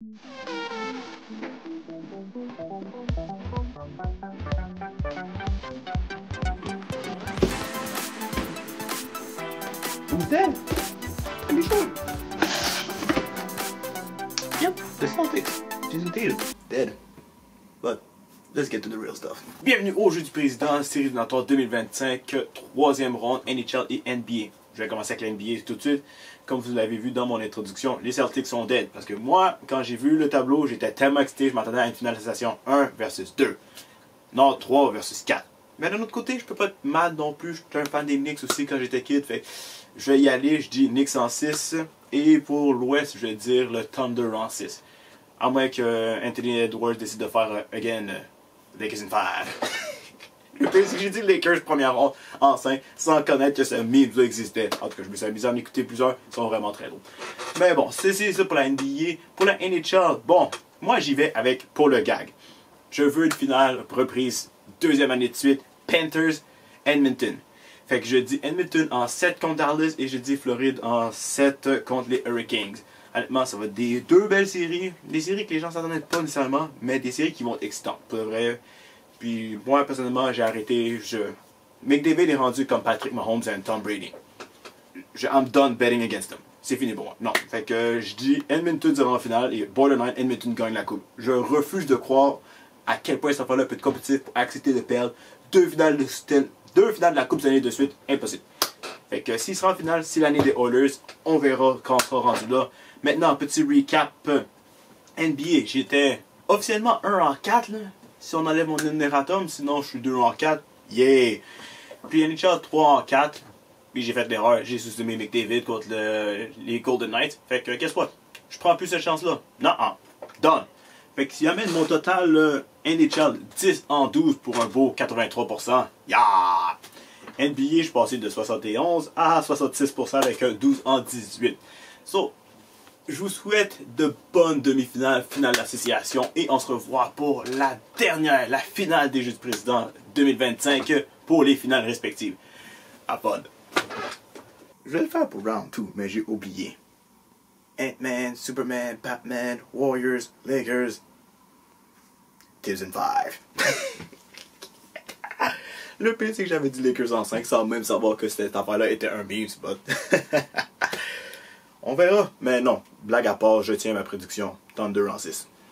Who's dead? Are you sure? Yep, the Celtics. Jason Tatum. Dead. But let's get to the real stuff. Bienvenue au Jeu du Président, série éliminatoire 2025, troisième ronde NHL et NBA. Je vais commencer avec la NBA tout de suite. Comme vous l'avez vu dans mon introduction, les Celtics sont dead. Parce que moi, quand j'ai vu le tableau, j'étais tellement excité, je m'attendais à une finalisation 1 versus 2. Non, 3 versus 4. Mais d'un autre côté, je peux pas être mal non plus. J'étais un fan des Knicks aussi quand j'étais kid. Fait je vais y aller, je dis Knicks en 6. Et pour l'Ouest, je vais dire le Thunder en 6. À moins que Anthony Edwards décide de faire, Lakers in 5. Le pire, c'est que j'ai dit Lakers première ronde en 5 sans connaître que ce meme existait. En tout cas, je me suis amusé à en écouter plusieurs. Ils sont vraiment très drôles. Mais bon, c'est ça pour la NBA. Pour la NHL, bon, moi j'y vais avec pour le gag. Je veux une finale reprise, deuxième année de suite, Panthers, Edmonton. Fait que je dis Edmonton en 7 contre Dallas et je dis Floride en 7 contre les Hurricanes. Honnêtement, ça va être des deux belles séries. Des séries que les gens s'attendaient pas nécessairement, mais des séries qui vont être excitantes. Pour vrai. Puis moi, personnellement, j'ai arrêté. McDavid est rendu comme Patrick Mahomes et Tom Brady. I'm done betting against them. C'est fini pour moi. Non. Fait que je dis Edmonton durant la finale et borderline Edmonton gagne la coupe. Je refuse de croire à quel point cette affaire-là peut être compétitif pour accepter de perdre deux finales de la Coupe cette année de suite. Impossible. Fait que s'il sera en finale, c'est l'année des Oilers. On verra quand on sera rendu là. Maintenant, petit recap. NBA, j'étais officiellement 1 en 4 là. Si on enlève mon numératum, sinon je suis 2 en 4. Yeah! Puis NHL 3 en 4. Puis j'ai fait l'erreur, j'ai sous-estimé McDavid contre les Golden Knights. Fait que, guess what? Je prends plus cette chance-là. Non, done. Fait que si j'amène mon total NHL 10 en 12 pour un beau 83%, yeah! NBA, je suis passé de 71 à 66% avec un 12 en 18. So, je vous souhaite de bonnes demi-finales, finale d'association et on se revoit pour la finale des Jeux du Président 2025 pour les finales respectives. À fun. Je vais le faire pour Round 2, mais j'ai oublié. Ant-Man, Superman, Batman, Warriors, Lakers, Tibbs in 5. Le pire, c'est que j'avais dit Lakers en 5 sans même savoir que cette affaire-là était un meme, but... On verra, mais non, blague à part, je tiens ma prédiction, Thunder en 6.